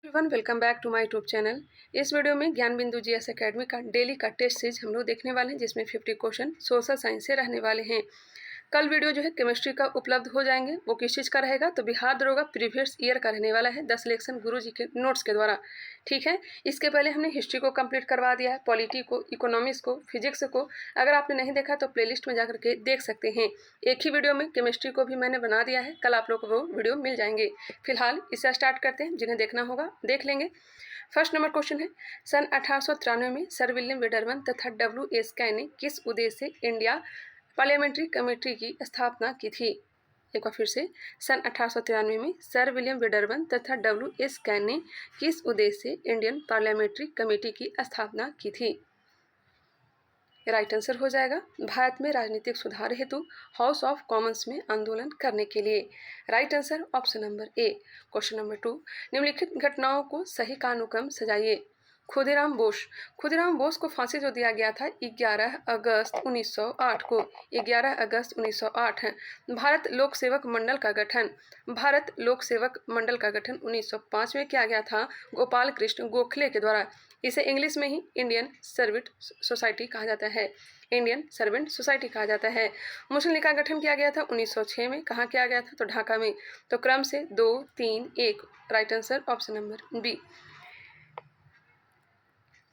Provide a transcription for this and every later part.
Everyone, welcome back to my YouTube channel. इस video में Gyan Bindu GS academy का daily का टेस्ट सीरीज हम लोग देखने वाले हैं, जिसमें 50 क्वेश्चन सोशल साइंस से रहने वाले हैं। कल वीडियो जो है केमिस्ट्री का उपलब्ध हो जाएंगे। वो किस चीज़ का रहेगा तो बिहार दरोगा प्रीवियस ईयर का रहने वाला है, 10 लेक्शन गुरु जी के नोट्स के द्वारा। ठीक है, इसके पहले हमने हिस्ट्री को कंप्लीट करवा दिया है, पॉलिटी को, इकोनॉमिक्स को, फिजिक्स को। अगर आपने नहीं देखा तो प्लेलिस्ट में जाकर के देख सकते हैं। एक ही वीडियो में केमिस्ट्री को भी मैंने बना दिया है, कल आप लोग को वो वीडियो मिल जाएंगे। फिलहाल इससे स्टार्ट करते हैं, जिन्हें देखना होगा देख लेंगे। फर्स्ट नंबर क्वेश्चन है, सन 1893 में सर विलियम वेडरवन तथा डब्ल्यू एस कैन ने किस उद्देश्य से इंडिया पार्लियामेंट्री कमेटी की स्थापना की थी? एक बार फिर से, सन 1893 में सर विलियम वेडरवन तथा डब्ल्यू एस कैन ने किस उद्देश्य से इंडियन पार्लियामेंट्री कमेटी की स्थापना की थी? राइट आंसर हो जाएगा भारत में राजनीतिक सुधार हेतु हाउस ऑफ कॉमन्स में आंदोलन करने के लिए। Right answer option number A. Question number 2, निम्नलिखित घटनाओं को सही कालानुक्रम सजाइए। खुदीराम बोस को फांसी जो दिया गया था 11 अगस्त 1908 को, 11 अगस्त 1908 है। भारत लोक सेवक मंडल का गठन 1905 में किया गया था गोपाल कृष्ण गोखले के द्वारा। इसे इंग्लिश में ही इंडियन सर्वेंट सोसाइटी कहा जाता है, इंडियन सर्वेंट सोसाइटी कहा जाता है। मुस्लिम लीग का गठन किया गया था 1906 में। कहाँ किया गया था तो ढाका में। तो क्रम से 2, 3, 1। Right answer option number B.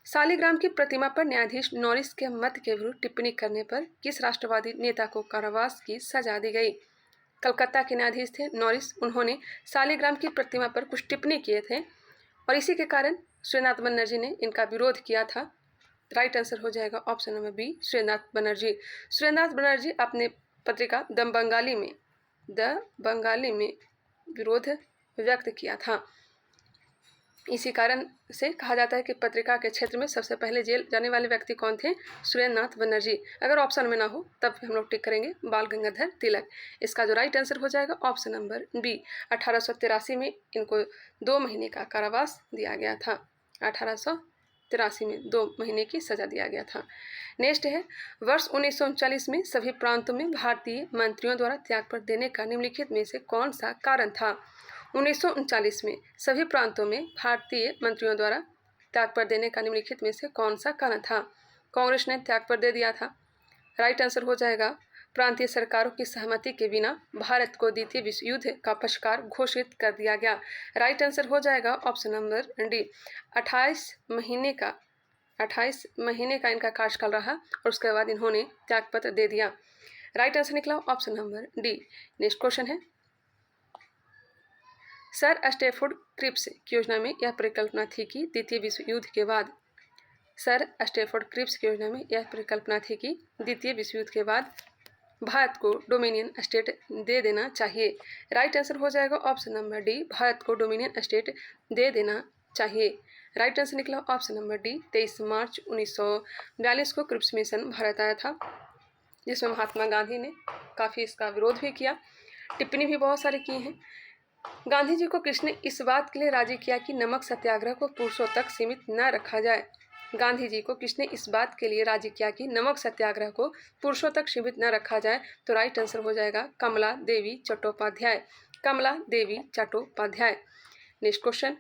सालिग्राम की प्रतिमा पर न्यायाधीश नॉरिस के मत के विरुद्ध टिप्पणी करने पर किस राष्ट्रवादी नेता को कारावास की सजा दी गई? कलकत्ता के न्यायाधीश थे नॉरिस। उन्होंने सालिग्राम की प्रतिमा पर कुछ टिप्पणी किए थे और इसी के कारण सुरेंद्रनाथ बनर्जी ने इनका विरोध किया था। राइट आंसर हो जाएगा option number B, Surendranath Banerjee अपने पत्रिका द बंगाली में विरोध व्यक्त किया था। इसी कारण से कहा जाता है कि पत्रिका के क्षेत्र में सबसे पहले जेल जाने वाले व्यक्ति कौन थे? सुरेंद्रनाथ बनर्जी। अगर ऑप्शन में ना हो तब हम लोग टिक करेंगे बाल गंगाधर तिलक। इसका जो राइट आंसर हो जाएगा ऑप्शन नंबर बी। 1883 में इनको 2 महीने का कारावास दिया गया था। 1883 में 2 महीने की सजा दिया गया था। नेक्स्ट है, वर्ष 1939 में सभी प्रांतों में भारतीय मंत्रियों द्वारा त्याग पर देने का निम्नलिखित में से कौन सा कारण था? 1939 में सभी प्रांतों में भारतीय मंत्रियों द्वारा त्याग पर देने का निम्नलिखित में से कौन सा कारण था? कांग्रेस ने त्याग पर दे दिया था। राइट आंसर हो जाएगा प्रांतीय सरकारों की सहमति के बिना भारत को द्वितीय विश्व युद्ध का पक्षकार घोषित कर दिया गया। राइट आंसर हो जाएगा ऑप्शन नंबर डी। 28 महीने का इनका कार्यकाल रहा और उसके बाद इन्होंने त्यागपत्र दे दिया। राइट आंसर निकला option number D. Next question है, सर स्टैफोर्ड क्रिप्स की योजना में यह परिकल्पना थी कि द्वितीय विश्व युद्ध के बाद भारत को डोमिनियन स्टेट दे देना चाहिए। राइट आंसर हो जाएगा ऑप्शन नंबर डी, भारत को डोमिनियन स्टेट दे देना चाहिए। राइट आंसर निकला ऑप्शन नंबर डी। 23 मार्च 1942 को क्रिप्स मिशन भारत आया था, जिसमें महात्मा गांधी ने काफ़ी इसका विरोध भी किया, टिप्पणी भी बहुत सारी की हैं। गांधी जी को किसने इस बात के लिए राजी किया कि नमक सत्याग्रह को पुरुषों तक सीमित न रखा जाए? गांधी जी को किसने इस बात के लिए राजी किया कि नमक सत्याग्रह को पुरुषों तक सीमित न रखा जाए? तो राइट आंसर हो जाएगा कमला देवी चट्टोपाध्याय। नेक्स्ट क्वेश्चन,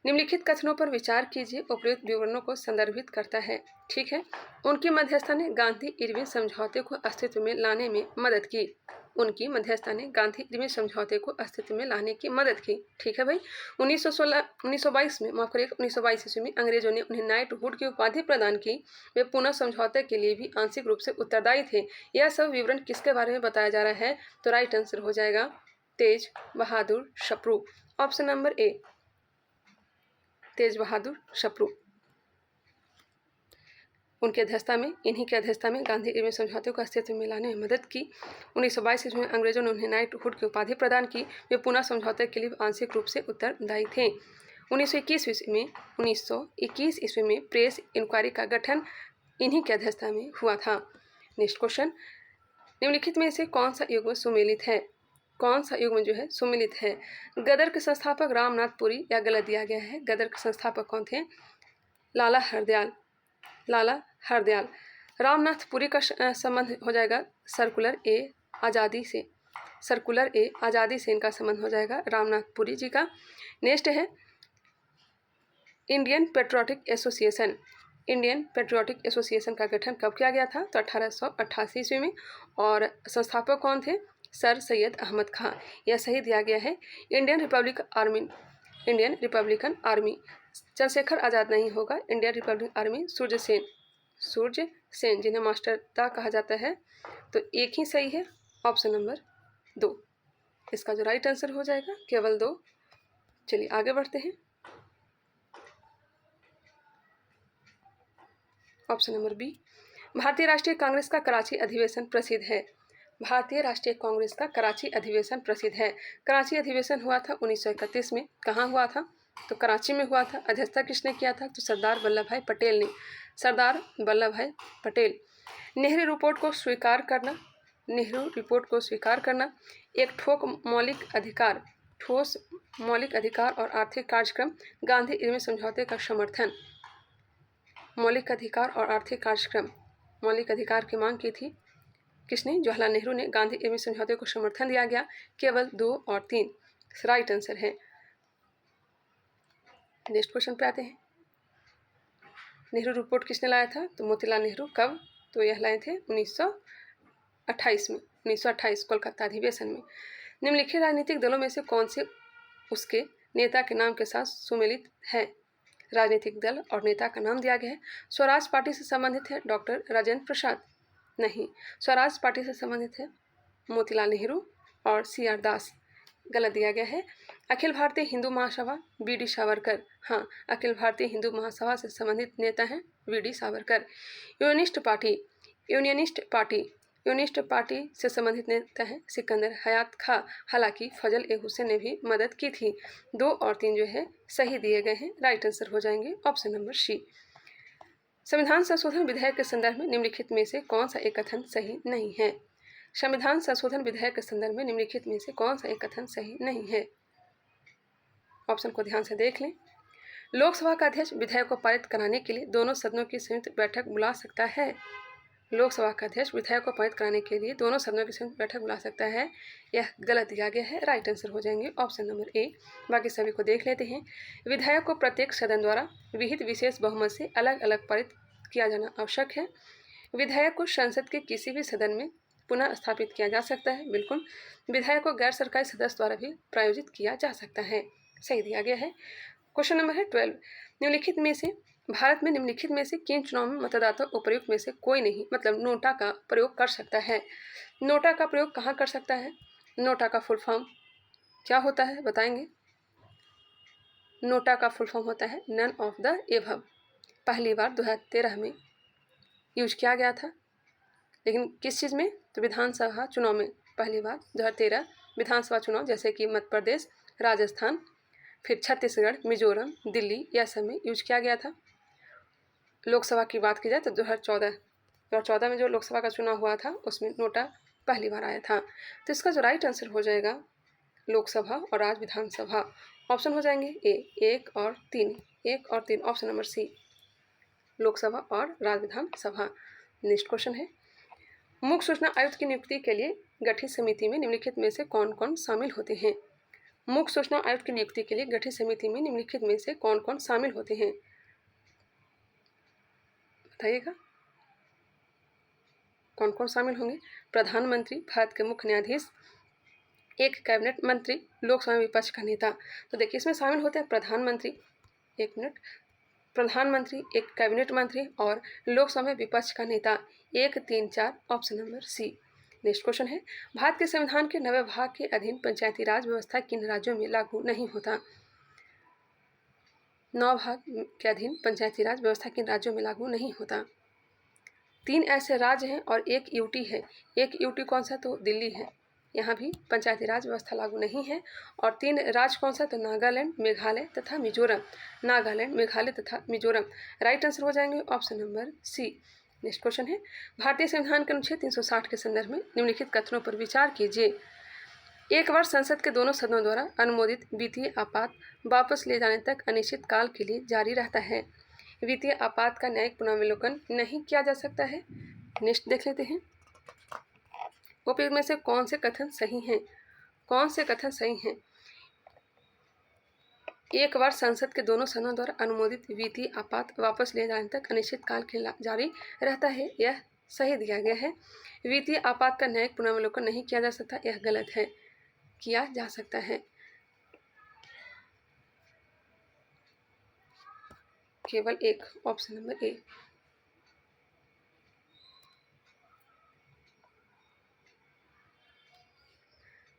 निम्नलिखित कथनों पर विचार कीजिए, उपयुक्त विवरणों को संदर्भित करता है। ठीक है, उनकी मध्यस्थता ने गांधी इरविन समझौते को अस्तित्व में लाने में मदद की। अस्तित्व में लाने की मदद की। ठीक है भाई। 1922 ईस्वी में अंग्रेजों ने उन्हें नाइटहुड की उपाधि प्रदान की। वे पुनः समझौते के लिए भी आंशिक रूप से उत्तरदायी थे। यह सब विवरण किसके बारे में बताया जा रहा है? तो राइट आंसर हो जाएगा तेज बहादुर सप्रू। ऑप्शन नंबर ए, तेज बहादुर सप्रू। इन्हीं के अध्यक्षता में गांधी इरविन समझौते को अस्तित्व में लाने में मदद की। 1922 ईस्वी में अंग्रेजों ने उन्हें नाइटहुड की उपाधि प्रदान की। वे पुनः समझौते के लिए आंशिक रूप से उत्तरदायी थे। 1921 ईस्वी में प्रेस इंक्वायरी का गठन इन्हीं के अध्यक्षता में हुआ था। नेक्स्ट क्वेश्चन, निम्नलिखित में से कौन सा युग्म सुमेलित है? गदर के संस्थापक रामनाथ पुरी, या गलत दिया गया है। गदर के संस्थापक कौन थे? लाला हरदयाल। रामनाथ पुरी का संबंध हो जाएगा सर्कुलर ए आज़ादी से इनका संबंध हो जाएगा रामनाथ पुरी जी का। नेक्स्ट है, Indian patriotic association, Indian patriotic association का गठन कब किया गया था? तो 1888 ईस्वी में। और संस्थापक कौन थे? सर सैयद अहमद खां। यह सही दिया गया है। Indian Republican army, Chandrashekhar Azad नहीं होगा। Indian Republic army Surya Sen जिन्हें मास्टरदा कहा जाता है। तो एक ही सही है, ऑप्शन नंबर 2। इसका जो राइट आंसर हो जाएगा केवल 2। चलिए आगे बढ़ते हैं। ऑप्शन नंबर बी, भारतीय राष्ट्रीय कांग्रेस का कराची अधिवेशन प्रसिद्ध है। भारतीय राष्ट्रीय कांग्रेस का कराची अधिवेशन प्रसिद्ध है। कराची अधिवेशन हुआ था 1931 में। कहाँ हुआ था? तो कराची में हुआ था। अध्यक्षता किसने किया था? तो सरदार वल्लभ भाई पटेल ने। सरदार वल्लभ भाई पटेल। नेहरू रिपोर्ट को स्वीकार करना एक ठोस मौलिक अधिकार और आर्थिक कार्यक्रम, गांधी इरविन समझौते का समर्थन। मौलिक अधिकार की मांग की थी किसने? जवाहरलाल नेहरू ने। गांधी इरविन समझौते को समर्थन दिया गया। केवल 2 और 3 राइट आंसर है। नेक्स्ट क्वेश्चन पे आते हैं। नेहरू रिपोर्ट किसने लाया था? तो मोतीलाल नेहरू। कब? तो यह लाए थे 1928 में, 1928 कोलकाता अधिवेशन में। निम्नलिखित राजनीतिक दलों में से कौन से उसके नेता के नाम के साथ सुमेलित है? राजनीतिक दल और नेता का नाम दिया गया है। स्वराज पार्टी से संबंधित है डॉक्टर राजेंद्र प्रसाद? नहीं, स्वराज पार्टी से संबंधित है मोतीलाल नेहरू और CR दास। गलत दिया गया है। अखिल भारतीय हिंदू महासभा BD सावरकर। हाँ, अखिल भारतीय हिंदू महासभा से संबंधित नेता हैं BD सावरकर। यूनियनिस्ट पार्टी से संबंधित नेता हैं सिकंदर हयात खां। हालांकि फजल ए हुसैन ने भी मदद की थी। 2 और 3 जो है सही दिए गए हैं। राइट आंसर हो जाएंगे ऑप्शन नंबर सी। संविधान संशोधन विधेयक के संदर्भ में निम्नलिखित में से कौन सा एक कथन सही नहीं है? संविधान संशोधन विधेयक के संदर्भ में निम्नलिखित में से कौन सा एक कथन सही नहीं है? ऑप्शन को ध्यान से देख लें। लोकसभा का अध्यक्ष विधेयक को पारित कराने के लिए दोनों सदनों की संयुक्त बैठक बुला सकता है। लोकसभा का अध्यक्ष विधेयक को पारित कराने के लिए दोनों सदनों की संयुक्त बैठक बुला सकता है। यह गलत दिया गया है। राइट आंसर हो जाएंगे ऑप्शन नंबर ए। बाकी सभी को देख लेते हैं। विधेयक को प्रत्येक सदन द्वारा विहित विशेष बहुमत से अलग अलग पारित किया जाना आवश्यक है। विधेयक को संसद के किसी भी सदन में पुनः स्थापित किया जा सकता है। बिल्कुल। विधेयक को गैर सरकारी सदस्य द्वारा भी प्रायोजित किया जा सकता है। सही दिया गया है। क्वेश्चन नंबर है 12। भारत में निम्नलिखित में से किन चुनाव में मतदाता उपयुक्त में से कोई नहीं, मतलब नोटा का प्रयोग कर सकता है? नोटा का प्रयोग कहाँ कर सकता है? नोटा का फुल फॉर्म क्या होता है बताएंगे? नोटा का फुल फॉर्म होता है नन ऑफ द एबव। पहली बार 2013 में यूज किया गया था। लेकिन किस चीज़ में? तो विधानसभा चुनाव में पहली बार 2013 विधानसभा चुनाव, जैसे कि मध्य प्रदेश, राजस्थान, फिर छत्तीसगढ़, मिजोरम, दिल्ली, यह सब में यूज किया गया था। लोकसभा की बात की जाए तो 2014 में जो लोकसभा का चुनाव हुआ था उसमें नोटा पहली बार आया था। तो इसका जो राइट आंसर हो जाएगा लोकसभा और राज्य विधानसभा। ऑप्शन हो जाएंगे ए 1 और 3 ऑप्शन नंबर सी, लोकसभा और राज्य विधानसभा। नेक्स्ट क्वेश्चन है, मुख्य सूचना आयुक्त की नियुक्ति के लिए गठित समिति में निम्नलिखित में से कौन कौन शामिल होते हैं? मुख्य सूचना आयुक्त की नियुक्ति के लिए गठित समिति में निम्नलिखित में से कौन कौन शामिल होते हैं? बताइएगा कौन कौन शामिल होंगे? प्रधानमंत्री, भारत के मुख्य न्यायाधीश, एक कैबिनेट मंत्री, लोकसभा में विपक्ष का नेता। तो देखिए इसमें शामिल होते हैं प्रधानमंत्री, एक कैबिनेट मंत्री और लोकसभा में विपक्ष का नेता। 1, 3, 4 option number C. Next question है, भारत के संविधान के 9वें भाग के अधीन पंचायती राज व्यवस्था किन राज्यों में लागू नहीं होता? 9 भाग के अधीन पंचायती राज व्यवस्था किन राज्यों में लागू नहीं होता? 3 ऐसे राज्य हैं और एक यूटी है। एक यूटी कौन सा? तो दिल्ली है, यहाँ भी पंचायती राज व्यवस्था लागू नहीं है। और 3 राज्य कौन सा? तो नागालैंड, मेघालय तथा मिजोरम। नागालैंड, मेघालय तथा मिजोरम। राइट आंसर हो जाएंगे option number C. Next question है, भारतीय संविधान के अनुच्छेद 360 के संदर्भ में निम्नलिखित कथनों पर विचार कीजिए। एक वर्ष संसद के दोनों सदनों द्वारा अनुमोदित वित्तीय आपात वापस ले जाने तक अनिश्चित काल के लिए जारी रहता है। वित्तीय आपात का न्यायिक पुनर्विलोकन नहीं किया जा सकता है। नेक्स्ट देख लेते हैं, उपयुक्त में से कौन से कथन सही हैं? एक बार संसद के दोनों सदनों द्वारा अनुमोदित वित्तीय आपात वापस ले जाने तक अनिश्चित काल के लिए जारी रहता है, यह सही दिया गया है। वित्तीय आपात का न्यायिक पुनर्वलोकन नहीं किया जा सकता, यह गलत है, किया जा सकता है। केवल एक, ऑप्शन नंबर ए।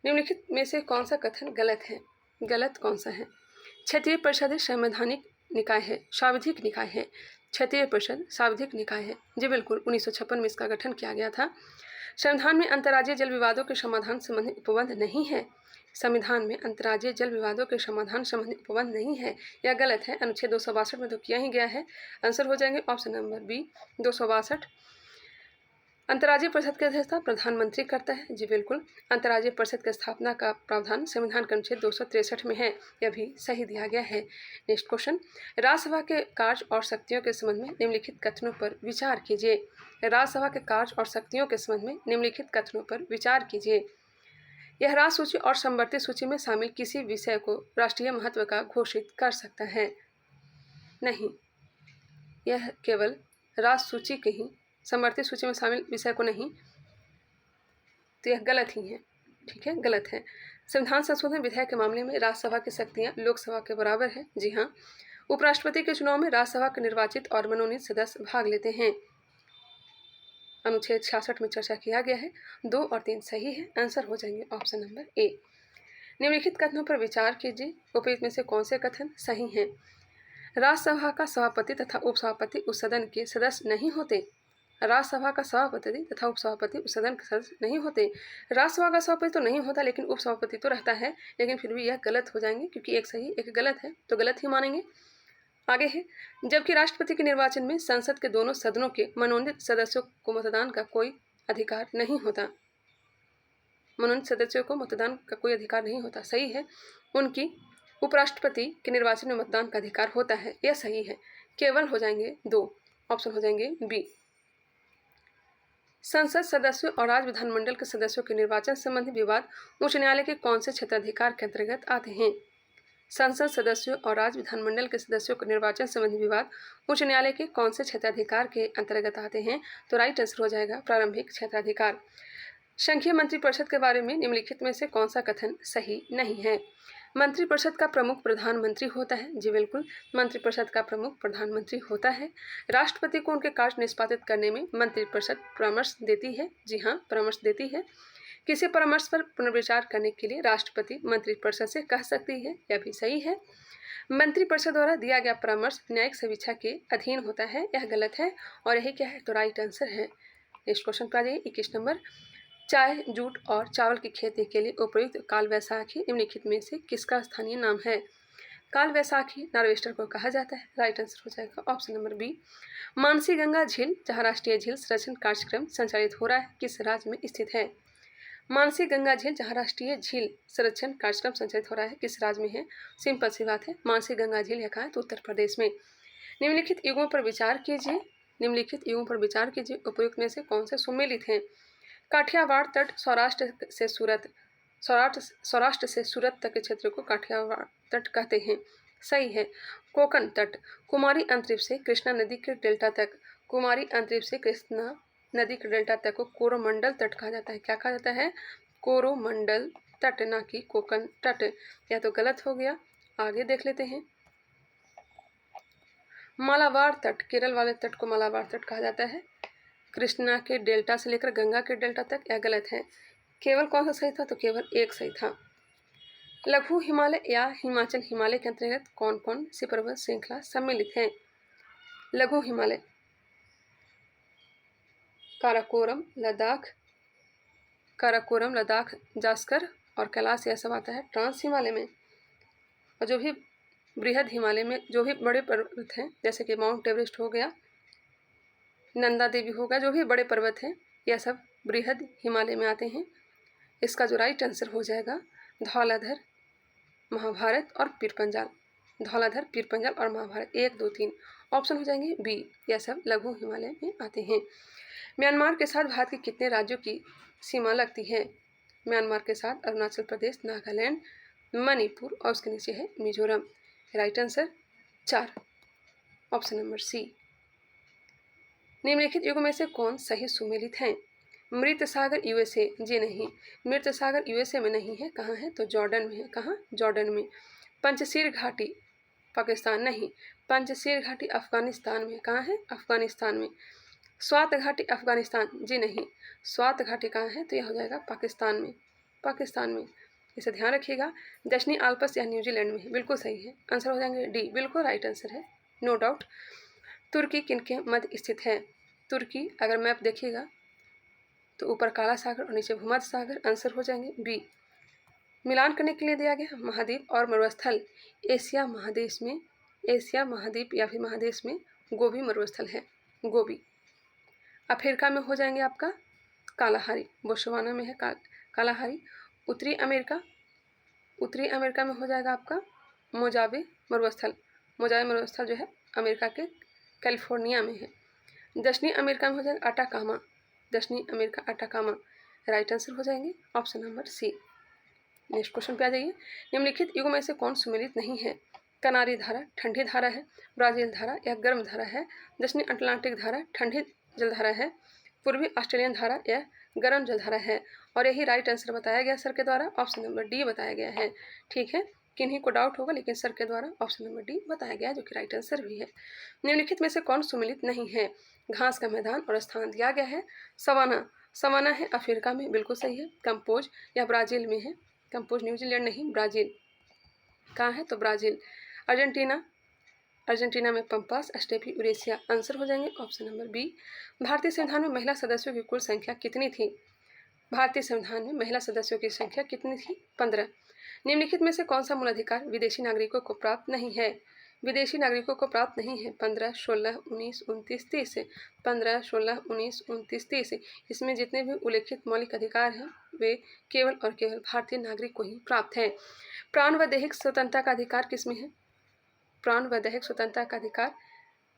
निम्नलिखित में से कौन सा कथन गलत है? गलत कौन सा है? क्षेत्रीय परिषद संवैधानिक निकाय है, सांविधिक निकाय है। क्षेत्रीय परिषद सांविधिक निकाय है। जी बिल्कुल, 1956 में इसका गठन किया गया था। संविधान में अंतर्राज्यीय जल विवादों के समाधान संबंधी उपबंध नहीं है। संविधान में अंतर्राज्यीय जल विवादों के समाधान संबंधी उपबंध नहीं है, यह गलत है। अनुच्छेद 262 में तो किया ही गया है। आंसर हो जाएंगे ऑप्शन नंबर बी, 262। अंतर्राज्यीय परिषद की अध्यक्षता प्रधानमंत्री करता है। जी बिल्कुल, अंतर्राज्यीय परिषद की स्थापना का प्रावधान संविधान के अनुच्छेद 263 में है, यह भी सही दिया गया है। नेक्स्ट क्वेश्चन, राज्यसभा के कार्य और शक्तियों के संबंध में निम्नलिखित कथनों पर विचार कीजिए। राज्यसभा के कार्य और शक्तियों के संबंध में निम्नलिखित कथनों पर विचार कीजिए। यह राज्य सूची और समवर्ती सूची में शामिल किसी विषय को राष्ट्रीय महत्व का घोषित कर सकता है। नहीं, यह केवल राज्य सूची के ही, समवर्ती सूची में शामिल विषय को नहीं, तो यह गलत ही है। ठीक है, गलत है। संविधान संशोधन विधेयक के मामले में राज्यसभा की शक्तियां लोकसभा के बराबर है। जी हाँ, उपराष्ट्रपति के चुनाव में राज्यसभा के निर्वाचित और मनोनीत सदस्य भाग लेते हैं। अनुच्छेद 66 में चर्चा किया गया है। 2 और 3 सही है। आंसर हो जाएंगे ऑप्शन नंबर ए। निम्नलिखित कथनों पर विचार कीजिए। उपयुक्त में से कौन से कथन सही हैं? राज्यसभा का सभापति तथा उपसभापति उस सदन के सदस्य नहीं होते। राज्यसभा का सभापति तथा उपसभापति उस सदन के सदस्य नहीं होते। राज्यसभा का सभापति तो नहीं होता, लेकिन उपसभापति तो रहता है। लेकिन फिर भी यह गलत हो जाएंगे, क्योंकि एक सही एक गलत है, तो गलत ही मानेंगे। आगे है, जबकि राष्ट्रपति के निर्वाचन में संसद के दोनों सदनों के मनोनीत सदस्यों को मतदान का कोई अधिकार नहीं होता। मनोनीत सदस्यों को मतदान का कोई अधिकार नहीं होता, सही है। उनकी उपराष्ट्रपति के निर्वाचन में मतदान का अधिकार होता है, यह सही है। केवल हो जाएंगे 2, ऑप्शन हो जाएंगे बी। संसद सदस्यों और राज्य विधानमंडल के सदस्यों के निर्वाचन संबंधी विवाद उच्च न्यायालय के कौन से क्षेत्राधिकार के अंतर्गत आते हैं? संसद सदस्यों और राज्य विधानमंडल के सदस्यों के निर्वाचन संबंधी विवाद उच्च न्यायालय के कौन से क्षेत्राधिकार के अंतर्गत आते हैं? तो राइट आंसर हो जाएगा प्रारंभिक क्षेत्राधिकार। संघीय मंत्रिपरिषद के बारे में निम्नलिखित में से कौन सा कथन सही नहीं है? मंत्रिपरिषद का प्रमुख प्रधानमंत्री होता है। जी बिल्कुल, मंत्रिपरिषद का प्रमुख प्रधानमंत्री होता है। राष्ट्रपति को उनके कार्य निष्पादित करने में मंत्रिपरिषद परामर्श देती है। जी हाँ, परामर्श देती है। किसी परामर्श पर पुनर्विचार करने के लिए राष्ट्रपति मंत्रिपरिषद से कह सकती है, यह भी सही है। मंत्रिपरिषद द्वारा दिया गया परामर्श न्यायिक समीक्षा के अधीन होता है, यह गलत है। और यही क्या है, तो राइट आंसर है। नेक्स्ट क्वेश्चन पर आ जाइए, 21 नंबर। चाय, जूट और चावल की खेती के लिए उपयुक्त काल वैसाखी निम्नलिखित में से किसका स्थानीय नाम है? काल वैसाखी नार्वेस्टर को कहा जाता है। राइट आंसर हो जाएगा option number B. Manasi Ganga झील, जहाँ राष्ट्रीय झील संरक्षण कार्यक्रम संचालित हो रहा है, किस राज्य में स्थित है? मानसी गंगा झील, जहाँ राष्ट्रीय झील संरक्षण कार्यक्रम संचालित हो रहा है, किस राज्य में है? सिंपल सी बात है, मानसी गंगा झील कहाँ है, तो उत्तर प्रदेश में। निम्नलिखित युगों पर विचार कीजिए। निम्नलिखित युगों पर विचार कीजिए। उपयुक्त में से कौन से सुमेलित हैं? काठियावाड़ तट, सौराष्ट्र से सूरत तक के क्षेत्र को काठियावाड़ तट कहते हैं, सही है। कोकण तट, कुमारी अंतरिप से कृष्णा नदी के डेल्टा तक, कुमारी अंतरिप से कृष्णा नदी के डेल्टा तक को कोरोमंडल तट कहा जाता है। क्या कहा जाता है? कोरोमंडल तट, ना कि कोकण तट। यह तो गलत हो गया। आगे देख लेते हैं। मालाबार तट, केरल वाले तट को मालाबार तट कहा जाता है। कृष्णा के डेल्टा से लेकर गंगा के डेल्टा तक, यह गलत है। केवल कौन सा सही था? तो केवल एक सही था। लघु हिमालय या हिमाचल हिमालय के अंतर्गत कौन कौन सी पर्वत श्रृंखला सम्मिलित है? लघु हिमालय, काराकोरम, लद्दाख, जास्कर और कैलाश, यह सब आता है ट्रांस हिमालय में। और जो भी बृहद हिमालय में जो भी बड़े पर्वत हैं, जैसे कि माउंट एवरेस्ट हो गया, नंदा देवी होगा, जो भी बड़े पर्वत हैं, यह सब बृहद हिमालय में आते हैं। इसका जो राइट आंसर हो जाएगा धौलाधर, महाभारत और पीरपंजाल। धौलाधर, पीरपंजाल और महाभारत, 1, 2, 3 ऑप्शन हो जाएंगे बी। यह सब लघु हिमालय में आते हैं। म्यांमार के साथ भारत के कितने राज्यों की सीमा लगती है? म्यांमार के साथ अरुणाचल प्रदेश, नागालैंड, मणिपुर और उसके नीचे है Mizoram. Right answer 4, option number C. निम्नलिखित युगों में से कौन सही सुमेलित हैं? मृत सागर यूएसए, जी नहीं, मृत सागर यूएसए में नहीं है। कहाँ है? तो जॉर्डन में है। कहाँ? जॉर्डन में। पंचशील घाटी पाकिस्तान नहीं, पंचशील घाटी अफगानिस्तान में। कहाँ है? अफगानिस्तान में। स्वात घाटी अफगानिस्तान, जी नहीं, स्वात घाटी कहाँ है? तो यह हो जाएगा पाकिस्तान में, पाकिस्तान में। इसे ध्यान रखिएगा। दक्षिणी आल्प्स या न्यूजीलैंड में, बिल्कुल सही है। आंसर हो जाएंगे डी, बिल्कुल राइट आंसर है, नो डाउट। तुर्की किनके मध्य स्थित है? तुर्की अगर मैप देखिएगा तो ऊपर काला सागर और नीचे भूमध्य सागर, आंसर हो जाएंगे बी। मिलान करने के लिए दिया गया महाद्वीप और मरुस्थल एशिया महादेश में, एशिया महाद्वीप या फिर महादेश में गोबी मरुस्थल है, गोबी। अफ्रीका में हो जाएंगे आपका कालाहारी, बोत्सवाना में है कालाहारी। उत्तरी अमेरिका, उत्तरी अमेरिका में हो जाएगा आपका मोजावे मरुस्थल, मोजावे मरुस्थल जो है अमेरिका के कैलिफोर्निया में है। दक्षिणी अमेरिका में हो जाएगा अटाकामा, दक्षिणी अमेरिका अटाकामा, राइट आंसर हो जाएंगे option number C. Next question पे आ जाइए। निम्नलिखित युगों में से कौन सुमेलित नहीं है? कनारी धारा ठंडी धारा है, ब्राजील धारा या गर्म धारा है, दक्षिणी अटलांटिक धारा ठंडी जलधारा है, पूर्वी ऑस्ट्रेलियन धारा या गर्म जलधारा है। और यही राइट आंसर बताया गया सर के द्वारा, ऑप्शन नंबर डी बताया गया है। ठीक है, किन्हीं को डाउट होगा, लेकिन सर के द्वारा ऑप्शन नंबर डी बताया गया जो कि राइट आंसर भी है। निम्नलिखित में से कौन सुमेलित नहीं है? घास का मैदान और स्थान दिया गया है। सवाना, सवाना है अफ्रीका में, बिल्कुल सही है। कंपोज या ब्राज़ील में है, कंपोज न्यूजीलैंड नहीं, ब्राज़ील। कहाँ है? तो ब्राज़ील। अर्जेंटीना, अर्जेंटीना में पंपास स्टेपी यूरेशिया, आंसर हो जाएंगे ऑप्शन नंबर बी। भारतीय संविधान में महिला सदस्यों की कुल संख्या कितनी थी? भारतीय संविधान में महिला सदस्यों की संख्या कितनी थी? 15। निम्नलिखित में से कौन सा मूल अधिकार विदेशी नागरिकों को प्राप्त नहीं है? विदेशी नागरिकों को प्राप्त नहीं है। 15, 16, 19, 29, 30 से 15, 16, 19, 29, 30 इसमें जितने भी उल्लेखित मौलिक अधिकार हैं वे केवल और केवल भारतीय नागरिक को ही प्राप्त हैं। प्राण व दैहिक स्वतंत्रता का अधिकार किसमें है? प्राण व दैहिक स्वतंत्रता का अधिकार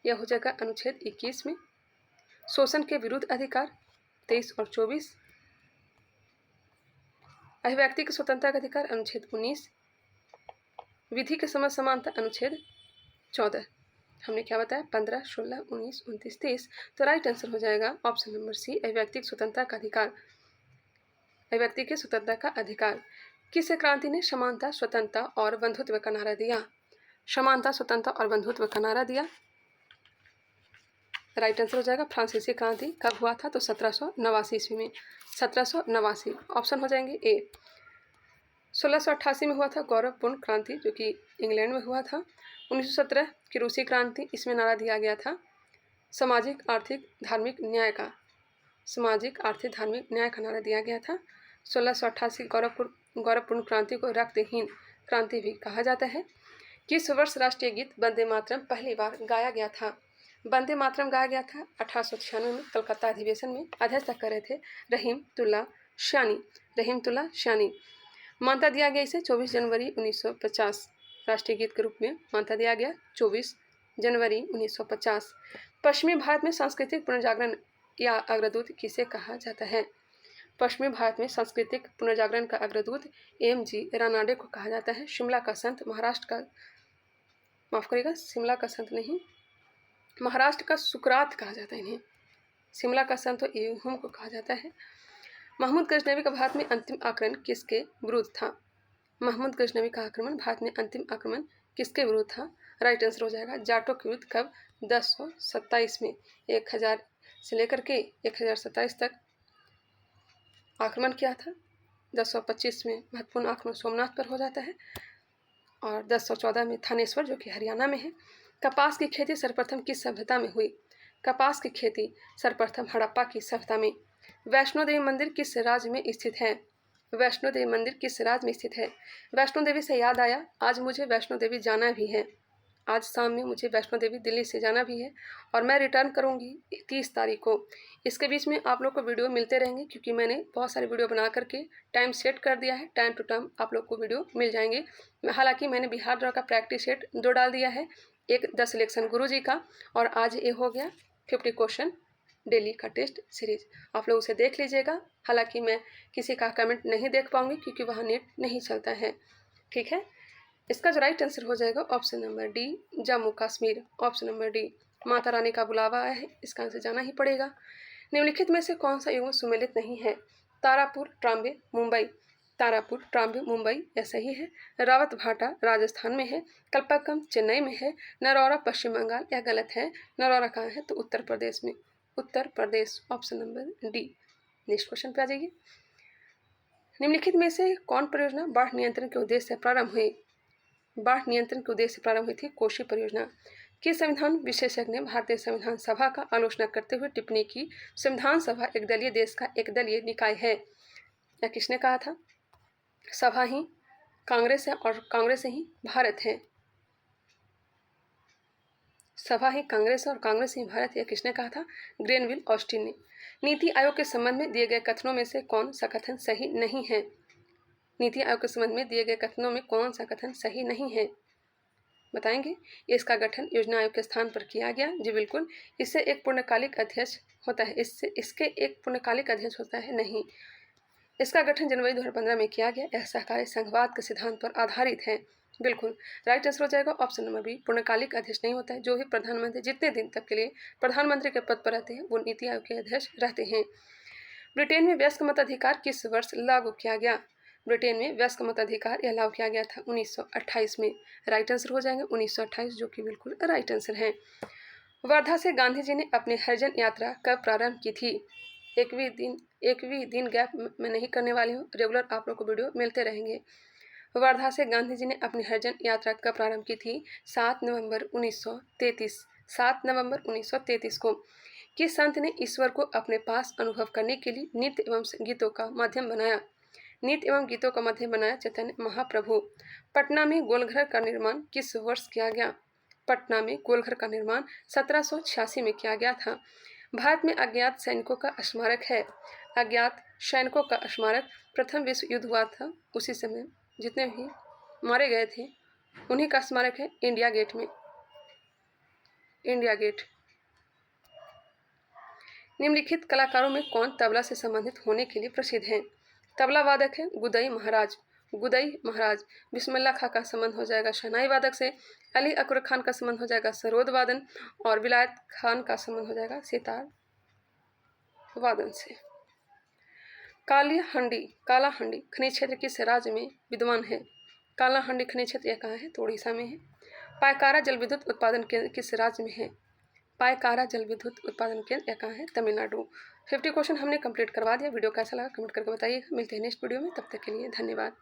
यह हो जाएगा अनुच्छेद 21 में। शोषण के विरुद्ध अधिकार 23 और 24। अभिव्यक्ति की स्वतंत्रता का अधिकार अनुच्छेद 19। विधि के समझ समानता अनुच्छेद 14। हमने क्या बताया? 15, 16, 19, 29, 30। तो राइट आंसर हो जाएगा ऑप्शन नंबर सी, अभिव्यक्ति की स्वतंत्रता का अधिकार, अभिव्यक्ति की स्वतंत्रता का अधिकार। किस क्रांति ने समानता, स्वतंत्रता और बंधुत्व का नारा दिया? समानता, स्वतंत्रता और बंधुत्व का नारा दिया। राइट आंसर हो जाएगा फ्रांसीसी क्रांति। कब हुआ था? तो 1789 ईस्वी में, 1789, ऑप्शन हो जाएंगे ए। 1688 में हुआ था गौरवपूर्ण क्रांति जो कि इंग्लैंड में हुआ था। 1917 की रूसी क्रांति, इसमें नारा दिया गया था सामाजिक आर्थिक धार्मिक न्याय का, सामाजिक आर्थिक धार्मिक न्याय का नारा दिया गया था। 1688 गौरवपूर्ण क्रांति को रक्तहीन क्रांति भी कहा जाता है। किस वर्ष राष्ट्रीय गीत वंदे मातरम पहली बार गाया गया था? वंदे मातरम गाया गया था 1896 में कलकत्ता अधिवेशन में। अध्यक्षता कर रहे थे रहीमतुल्लाह शानी, रहीमतुल्लाह शानी। मान्यता दिया गया इसे 24 जनवरी 1950 राष्ट्रीय गीत के रूप में मान्यता दिया गया 24 जनवरी 1950। पश्चिमी भारत में सांस्कृतिक पुनर्जागरण या अग्रदूत किसे कहा जाता है? पश्चिमी भारत में सांस्कृतिक पुनर्जागरण का अग्रदूत एम.जी. रानाडे को कहा जाता है। शिमला का संत, महाराष्ट्र का, माफ करिएगा, शिमला का संत नहीं, महाराष्ट्र का सुकरात कहा जाता है इन्हें। शिमला का संत एहुम को कहा जाता है। महमूद गजनवी का भारत में अंतिम आक्रमण किसके विरुद्ध था? महमूद गजनवी का आक्रमण, भारत में अंतिम आक्रमण किसके विरुद्ध था? राइट आंसर हो जाएगा जाटों के विरुद्ध। कब? 1027 में। 1000 से लेकर के 1027 तक आक्रमण किया था। 1025 में महत्वपूर्ण आक्रमण सोमनाथ पर हो जाता है और 1014 में थानेश्वर जो कि हरियाणा में है। कपास की खेती सर्वप्रथम किस सभ्यता में हुई? कपास की खेती सर्वप्रथम हड़प्पा की सभ्यता में। वैष्णो देवी मंदिर किस राज्य में स्थित है? वैष्णो देवी मंदिर किस राज्य में स्थित है? वैष्णो देवी से याद आया, आज मुझे वैष्णो देवी जाना भी है। आज शाम में मुझे वैष्णो देवी दिल्ली से जाना भी है और मैं रिटर्न करूंगी 30 तारीख को। इसके बीच में आप लोग को वीडियो मिलते रहेंगे क्योंकि मैंने बहुत सारी वीडियो बना करके टाइम सेट कर दिया है। टाइम टू टाइम आप लोग को वीडियो मिल जाएंगे। हालांकि मैंने बिहार ड्रा का प्रैक्टिस सेट 2 डाल दिया है, एक 10 सिलेक्शन गुरुजी का, और आज ये हो गया 50 क्वेश्चन डेली का टेस्ट सीरीज। आप लोग उसे देख लीजिएगा। हालांकि मैं किसी का कमेंट नहीं देख पाऊंगी क्योंकि वहाँ नेट नहीं चलता है। ठीक है, इसका जो राइट आंसर हो जाएगा option number D, Jammu Kashmir. Option number D, Mata Rani का बुलावा आया है, इसका आंसर जाना ही पड़ेगा। निम्नलिखित में से कौन सा युग सुमेलित नहीं है? तारापुर, ट्राम्बे, मुंबई। तारापुर, ट्राम्बे, मुंबई यह सही है। रावत भाटा राजस्थान में है। कल्पाकम चेन्नई में है। नरौरा पश्चिम बंगाल यह गलत है। नरौरा कहाँ है? तो उत्तर प्रदेश में। Uttar Pradesh, option number D. Next question पे आ जाइए। निम्नलिखित में से कौन परियोजना बाढ़ नियंत्रण के उद्देश्य से प्रारंभ हुई? बाढ़ नियंत्रण के उद्देश्य से प्रारंभ हुई थी कोशी परियोजना। किस संविधान विशेषज्ञ ने भारतीय संविधान सभा का आलोचना करते हुए टिप्पणी की, संविधान सभा एक दलीय देश का एक दलीय निकाय है? यह किसने कहा था? सभा ही कांग्रेस है और कांग्रेस ही भारत है। सभा ही कांग्रेस और कांग्रेस ही भारत, यह किसने कहा था? ग्रेनविल ऑस्टिन ने। नीति आयोग के संबंध में दिए गए कथनों में से कौन सा कथन सही नहीं है? नीति आयोग के संबंध में दिए गए कथनों में कौन सा कथन सही नहीं है? बताएंगे। इसका गठन योजना आयोग के स्थान पर किया गया। जी बिल्कुल। इससे एक पूर्णकालिक अध्यक्ष होता है, इसके एक पूर्णकालिक अध्यक्ष होता है नहीं। इसका गठन जनवरी 2015 में किया गया। यह सहकारी संघवाद के सिद्धांत पर आधारित है। बिल्कुल राइट आंसर हो जाएगा ऑप्शन नंबर बी, पूर्णकालिक अध्यक्ष नहीं होता है। जो भी प्रधानमंत्री जितने दिन तक के लिए प्रधानमंत्री के पद पर रहते हैं वो नीति आयोग के अध्यक्ष रहते हैं। ब्रिटेन में वयस्क मताधिकार किस वर्ष लागू किया गया? ब्रिटेन में वयस्क मताधिकार यह लागू किया गया था 1928 में। राइट आंसर हो जाएंगे 1928, जो कि बिल्कुल राइट आंसर है। वर्धा से गांधी जी ने अपनी हरिजन यात्रा कब प्रारंभ की थी? एक भी दिन गैप मैं नहीं करने वाली हूँ, रेगुलर आप लोग को वीडियो मिलते रहेंगे। वर्धा से गांधी जी ने अपनी हरिजन यात्रा कब प्रारंभ की थी? 7 नवंबर 1933। 7 नवंबर 1933 को। किस संत ने ईश्वर को अपने पास अनुभव करने के लिए नृत्य एवं गीतों का माध्यम बनाया? नृत्य एवं गीतों का माध्यम बनाया चैतन्य महाप्रभु। पटना में गोलघर का निर्माण किस वर्ष किया गया? पटना में गोलघर का निर्माण 1786 में किया गया था। भारत में अज्ञात सैनिकों का स्मारक है। अज्ञात सैनिकों का स्मारक प्रथम विश्व युद्ध हुआ था उसी समय जितने भी मारे गए थे उन्हीं का स्मारक है इंडिया गेट में। India gate. निम्नलिखित कलाकारों में कौन तबला से संबंधित होने के लिए प्रसिद्ध है? तबला वादक है गुदई महाराज। गुदई महाराज। बिस्मिल्ला खां का संबंध हो जाएगा शहनाई वादक से। अली अकबर खान का संबंध हो जाएगा सरोद वादन। और विलायत खान का संबंध हो जाएगा सितार वादन से। कालाहंडी खनिज क्षेत्र किस राज्य में विद्यमान है? कालाहंडी खनिज क्षेत्र यह कहाँ है? तो उड़ीसा में है। पायकारा जल विद्युत उत्पादन केंद्र किस राज्य में है? पायकारा जल विद्युत उत्पादन केंद्र यह कहाँ है? तमिलनाडु। 50 क्वेश्चन हमने कंप्लीट करवा दिया। वीडियो कैसा लगा कमेंट करके बताइएगा। मिलते हैं नेक्स्ट वीडियो में, तब तक के लिए धन्यवाद।